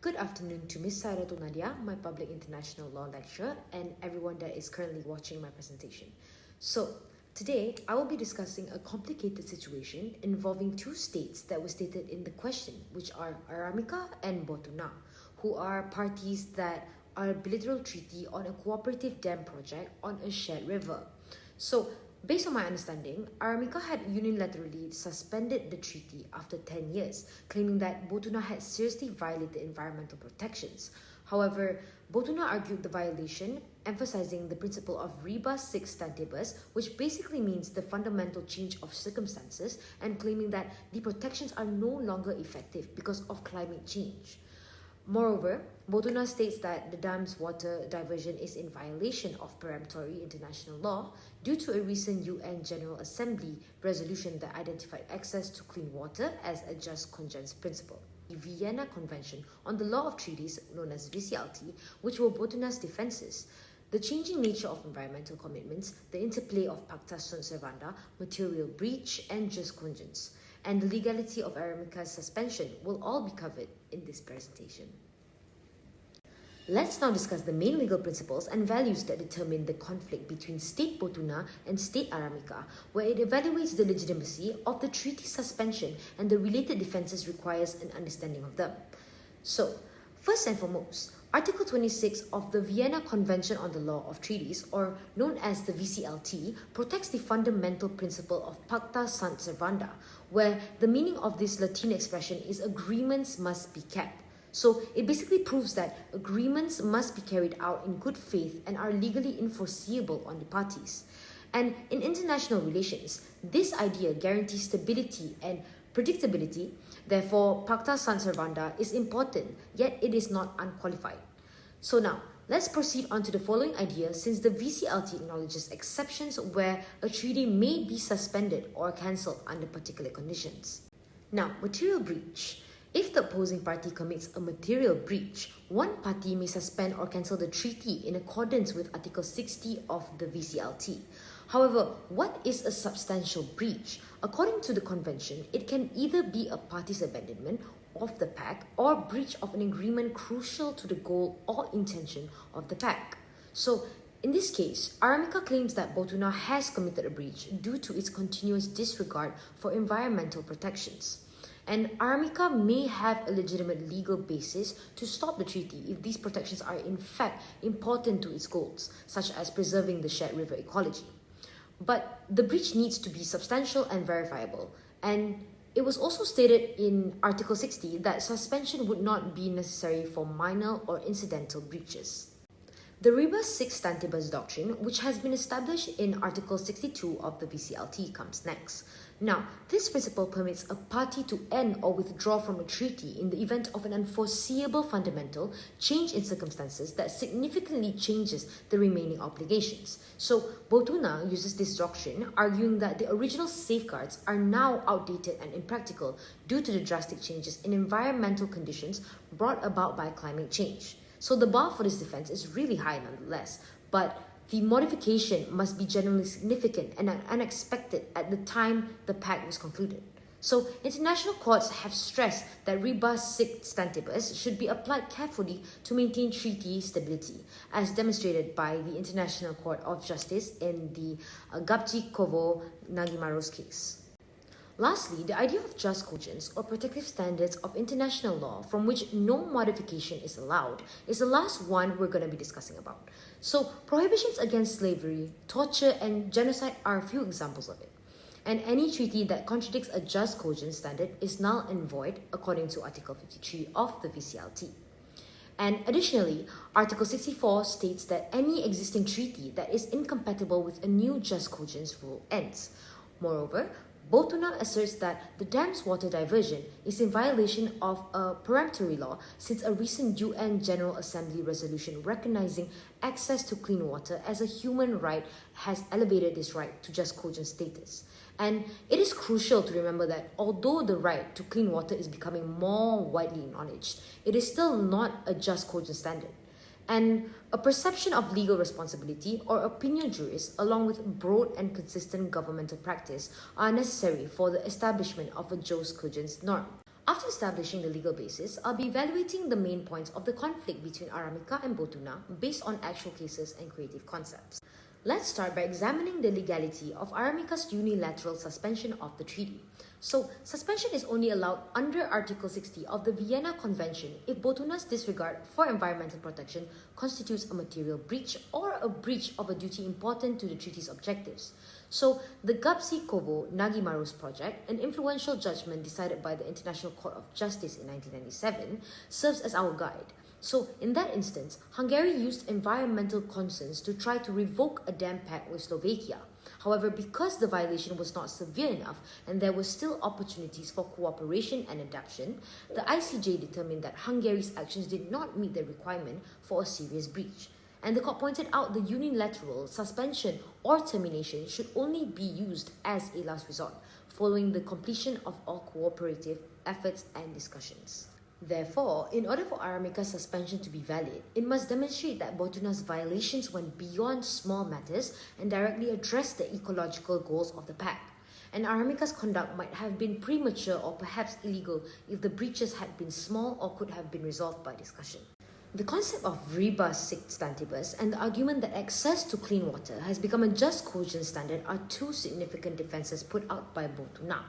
Good afternoon to Ms. Sairatul Nadia, my public international law lecturer, and everyone that is currently watching my presentation. So, today I will be discussing a complicated situation involving two states that were stated in the question, which are Aramika and Botuna, who are parties that are a bilateral treaty on a cooperative dam project on a shared river. So, based on my understanding, Aramika had unilaterally suspended the treaty after 10 years, claiming that Botuna had seriously violated environmental protections. However, Botuna argued the violation, emphasizing the principle of rebus sic stantibus, which basically means the fundamental change of circumstances, and claiming that the protections are no longer effective because of climate change. Moreover, Botuna states that the dam's water diversion is in violation of peremptory international law due to a recent UN General Assembly resolution that identified access to clean water as a jus cogens principle. The Vienna Convention on the Law of Treaties, known as VCLT, which were Botuna's defenses. The changing nature of environmental commitments, the interplay of pacta sunt servanda, material breach, and jus cogens, and the legality of Aramika's suspension will all be covered in this presentation. Let's now discuss the main legal principles and values that determine the conflict between State Botuna and State Aramika, where it evaluates the legitimacy of the treaty suspension and the related defenses requires an understanding of them. So, first and foremost, Article 26 of the Vienna Convention on the Law of Treaties, or known as the VCLT, protects the fundamental principle of pacta sunt servanda, where the meaning of this Latin expression is agreements must be kept. So it basically proves that agreements must be carried out in good faith and are legally enforceable on the parties. And in international relations, this idea guarantees stability and predictability. Therefore, pacta sunt servanda is important, yet it is not unqualified. So now, let's proceed on to the following idea, since the VCLT acknowledges exceptions where a treaty may be suspended or cancelled under particular conditions. Now, material breach. If the opposing party commits a material breach, one party may suspend or cancel the treaty in accordance with Article 60 of the VCLT. However, what is a substantial breach? According to the convention, it can either be a party's abandonment of the pact or breach of an agreement crucial to the goal or intention of the pact. So, in this case, Aramika claims that Botuna has committed a breach due to its continuous disregard for environmental protections. And Aramika may have a legitimate legal basis to stop the treaty if these protections are in fact important to its goals, such as preserving the shared river ecology. But the breach needs to be substantial and verifiable, and it was also stated in Article 60 that suspension would not be necessary for minor or incidental breaches. The rebus sic stantibus doctrine, which has been established in Article 62 of the VCLT, comes next. Now, this principle permits a party to end or withdraw from a treaty in the event of an unforeseeable fundamental change in circumstances that significantly changes the remaining obligations. So, Botuna uses this doctrine, arguing that the original safeguards are now outdated and impractical due to the drastic changes in environmental conditions brought about by climate change. So the bar for this defense is really high nonetheless, but the modification must be generally significant and unexpected at the time the pact was concluded. So international courts have stressed that rebus sic stantibus should be applied carefully to maintain treaty stability, as demonstrated by the International Court of Justice in the Gabčíkovo-Nagimaros case. Lastly, the idea of jus cogens, or protective standards of international law from which no modification is allowed, is the last one we're going to be discussing about. So, prohibitions against slavery, torture, and genocide are a few examples of it. And any treaty that contradicts a jus cogens standard is null and void according to Article 53 of the VCLT. And additionally, Article 64 states that any existing treaty that is incompatible with a new jus cogens rule ends. Moreover, Botuna asserts that the dam's water diversion is in violation of a peremptory law since a recent UN General Assembly resolution recognizing access to clean water as a human right has elevated this right to jus cogens status. And it is crucial to remember that although the right to clean water is becoming more widely acknowledged, it is still not a jus cogens standard. And a perception of legal responsibility or opinion juris, along with broad and consistent governmental practice, are necessary for the establishment of a jus cogens norm. After establishing the legal basis, I'll be evaluating the main points of the conflict between Aramika and Botuna based on actual cases and creative concepts. Let's start by examining the legality of Aramika's unilateral suspension of the treaty. So, suspension is only allowed under Article 60 of the Vienna Convention if Botuna's disregard for environmental protection constitutes a material breach or a breach of a duty important to the treaty's objectives. So, the Gapsi-Kovo-Nagimarus project, an influential judgment decided by the International Court of Justice in 1997, serves as our guide. So, in that instance, Hungary used environmental concerns to try to revoke a dam pact with Slovakia. However, because the violation was not severe enough and there were still opportunities for cooperation and adaptation, the ICJ determined that Hungary's actions did not meet the requirement for a serious breach. And the court pointed out the unilateral suspension or termination should only be used as a last resort, following the completion of all cooperative efforts and discussions. Therefore, in order for Aramika's suspension to be valid, it must demonstrate that Botuna's violations went beyond small matters and directly addressed the ecological goals of the pact. And Aramika's conduct might have been premature or perhaps illegal if the breaches had been small or could have been resolved by discussion. The concept of rebus sic stantibus and the argument that access to clean water has become a just cogent standard are two significant defenses put out by Botuna.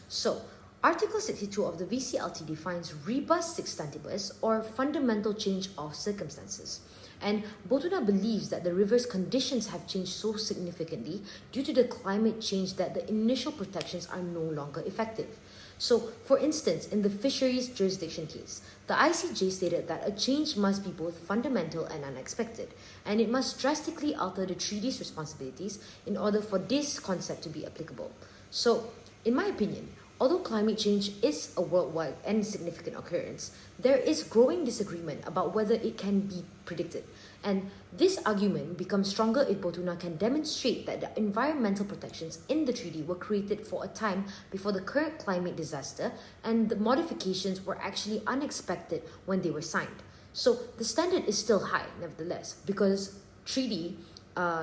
So, Article 62 of the VCLT defines rebus sic stantibus, or fundamental change of circumstances. And Botuna believes that the river's conditions have changed so significantly due to the climate change that the initial protections are no longer effective. So, for instance, in the fisheries jurisdiction case, the ICJ stated that a change must be both fundamental and unexpected, and it must drastically alter the treaty's responsibilities in order for this concept to be applicable. So, in my opinion, although climate change is a worldwide and significant occurrence, there is growing disagreement about whether it can be predicted. And this argument becomes stronger if Botuna can demonstrate that the environmental protections in the treaty were created for a time before the current climate disaster and the modifications were actually unexpected when they were signed. So the standard is still high, nevertheless, because treaty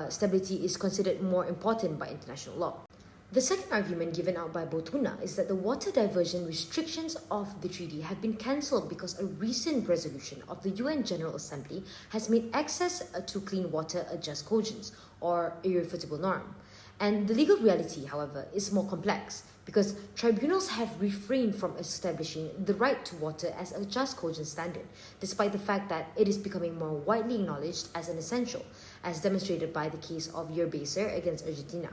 stability is considered more important by international law. The second argument given out by Botuna is that the water diversion restrictions of the treaty have been cancelled because a recent resolution of the UN General Assembly has made access to clean water a just cogence, or irrefutable norm. And the legal reality, however, is more complex because tribunals have refrained from establishing the right to water as a just cogent standard, despite the fact that it is becoming more widely acknowledged as an essential, as demonstrated by the case of Yerbeser against Argentina.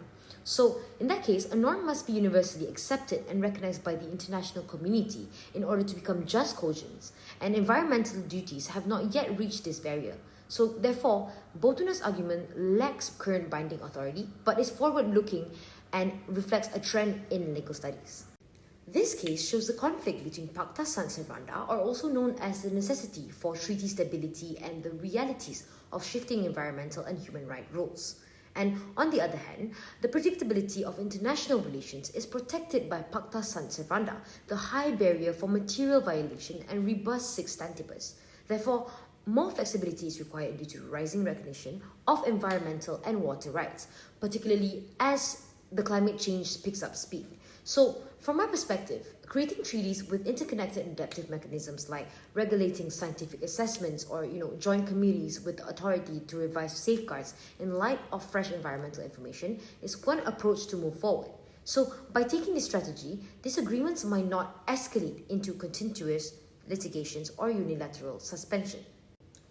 So, in that case, a norm must be universally accepted and recognized by the international community in order to become just cogents, and environmental duties have not yet reached this barrier. So, therefore, Botuna's argument lacks current binding authority, but is forward-looking and reflects a trend in legal studies. This case shows the conflict between Pacta Sunt Servanda, or also known as the necessity for treaty stability and the realities of shifting environmental and human rights rules. And on the other hand, the predictability of international relations is protected by Pacta Sunt Servanda, the high barrier for material violation and rebus sic stantibus. Therefore, more flexibility is required due to rising recognition of environmental and water rights, particularly as the climate change picks up speed. So, from my perspective, creating treaties with interconnected adaptive mechanisms like regulating scientific assessments or joint committees with the authority to revise safeguards in light of fresh environmental information is one approach to move forward. So, by taking this strategy, disagreements might not escalate into continuous litigations or unilateral suspension.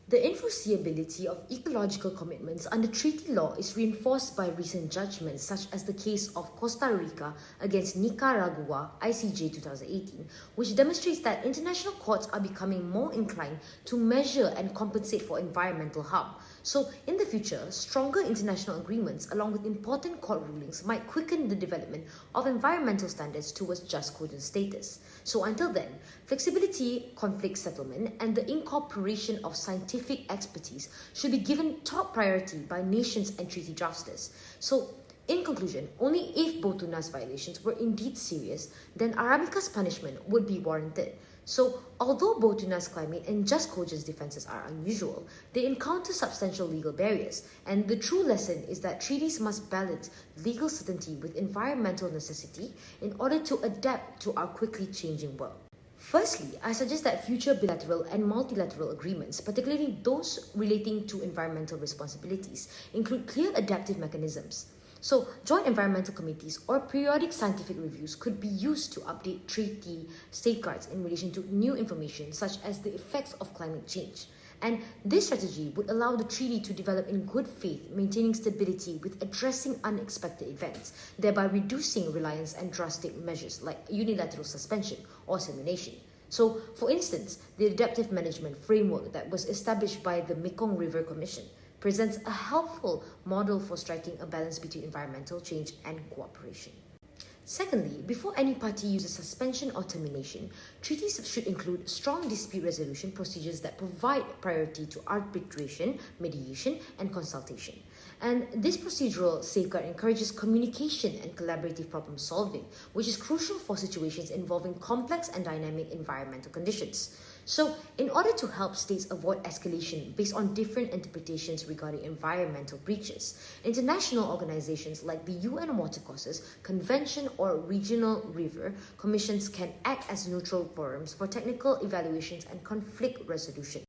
The enforceability of ecological commitments under treaty law is reinforced by recent judgments such as the case of Costa Rica against Nicaragua, ICJ 2018, which demonstrates that international courts are becoming more inclined to measure and compensate for environmental harm. So, in the future, stronger international agreements along with important court rulings might quicken the development of environmental standards towards just cogent status. So, until then, flexibility, conflict settlement, and the incorporation of scientific expertise should be given top priority by nations and treaty drafters. So, in conclusion, only if Botuna's violations were indeed serious, then Aramika's punishment would be warranted. So, although Botuna's climate and just cogence defenses are unusual, they encounter substantial legal barriers, and the true lesson is that treaties must balance legal certainty with environmental necessity in order to adapt to our quickly changing world. Firstly, I suggest that future bilateral and multilateral agreements, particularly those relating to environmental responsibilities, include clear adaptive mechanisms. So, joint environmental committees or periodic scientific reviews could be used to update treaty safeguards in relation to new information such as the effects of climate change. And this strategy would allow the treaty to develop in good faith, maintaining stability with addressing unexpected events, thereby reducing reliance on drastic measures like unilateral suspension or termination. So, for instance, the adaptive management framework that was established by the Mekong River Commission presents a helpful model for striking a balance between environmental change and cooperation. Secondly, before any party uses suspension or termination, treaties should include strong dispute resolution procedures that provide priority to arbitration, mediation, and consultation. And this procedural safeguard encourages communication and collaborative problem solving, which is crucial for situations involving complex and dynamic environmental conditions. So, in order to help states avoid escalation based on different interpretations regarding environmental breaches, international organizations like the UN Watercourses Convention or Regional River Commissions can act as neutral forums for technical evaluations and conflict resolution.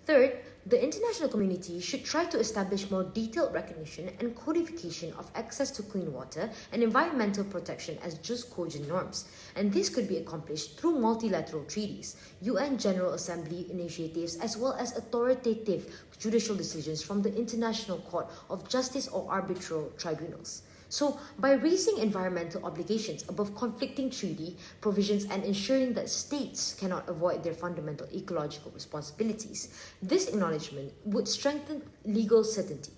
Third, the international community should try to establish more detailed recognition and codification of access to clean water and environmental protection as just cogent norms, and this could be accomplished through multilateral treaties, UN General Assembly initiatives, as well as authoritative judicial decisions from the International Court of Justice or arbitral tribunals. So, by raising environmental obligations above conflicting treaty provisions and ensuring that states cannot avoid their fundamental ecological responsibilities, this acknowledgement would strengthen legal certainty.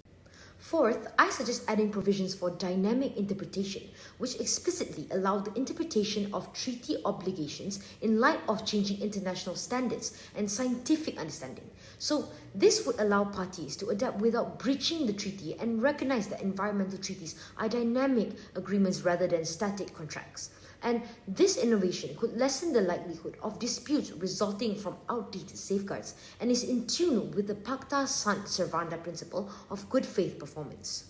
Fourth, I suggest adding provisions for dynamic interpretation, which explicitly allow the interpretation of treaty obligations in light of changing international standards and scientific understanding. So, this would allow parties to adapt without breaching the treaty and recognize that environmental treaties are dynamic agreements rather than static contracts. And this innovation could lessen the likelihood of disputes resulting from outdated safeguards and is in tune with the Pacta Sunt Servanda principle of good faith performance.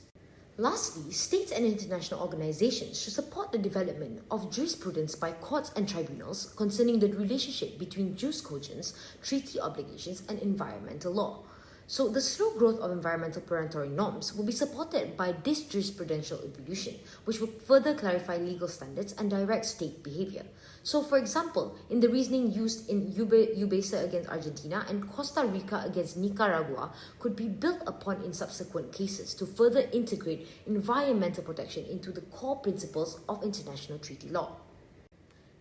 Lastly, states and international organizations should support the development of jurisprudence by courts and tribunals concerning the relationship between jus cogens, treaty obligations, and environmental law. So, the slow growth of environmental peremptory norms will be supported by this jurisprudential evolution, which will further clarify legal standards and direct state behavior. So, for example, in the reasoning used in Ubesa against Argentina and Costa Rica against Nicaragua could be built upon in subsequent cases to further integrate environmental protection into the core principles of international treaty law.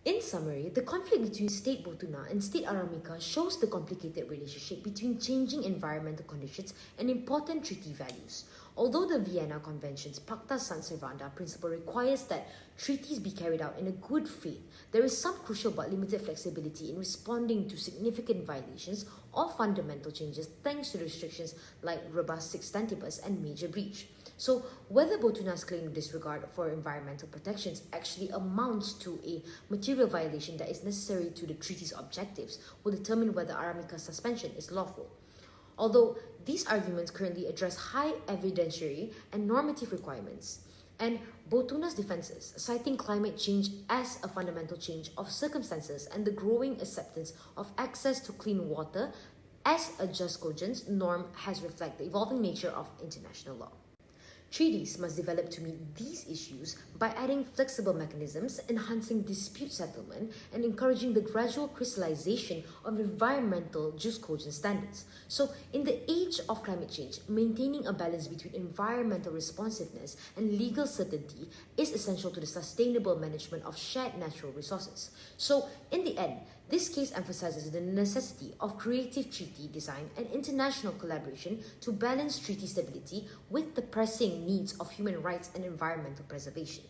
In summary, the conflict between State Botuna and State Aramika shows the complicated relationship between changing environmental conditions and important treaty values. Although the Vienna Convention's Pacta Sunt Servanda principle requires that treaties be carried out in a good faith, there is some crucial but limited flexibility in responding to significant violations or fundamental changes thanks to restrictions like robust extentibus and major breach. So, whether Botuna's claimed disregard for environmental protections actually amounts to a material violation that is necessary to the treaty's objectives will determine whether Aramika's suspension is lawful. Although these arguments currently address high evidentiary and normative requirements, and Botuna's defenses, citing climate change as a fundamental change of circumstances and the growing acceptance of access to clean water as a just cogent norm has reflected the evolving nature of international law. Treaties must develop to meet these issues by adding flexible mechanisms, enhancing dispute settlement, and encouraging the gradual crystallization of environmental jus cogens standards. So, in the age of climate change, maintaining a balance between environmental responsiveness and legal certainty is essential to the sustainable management of shared natural resources. So, in the end, this case emphasizes the necessity of creative treaty design and international collaboration to balance treaty stability with the pressing needs of human rights and environmental preservation.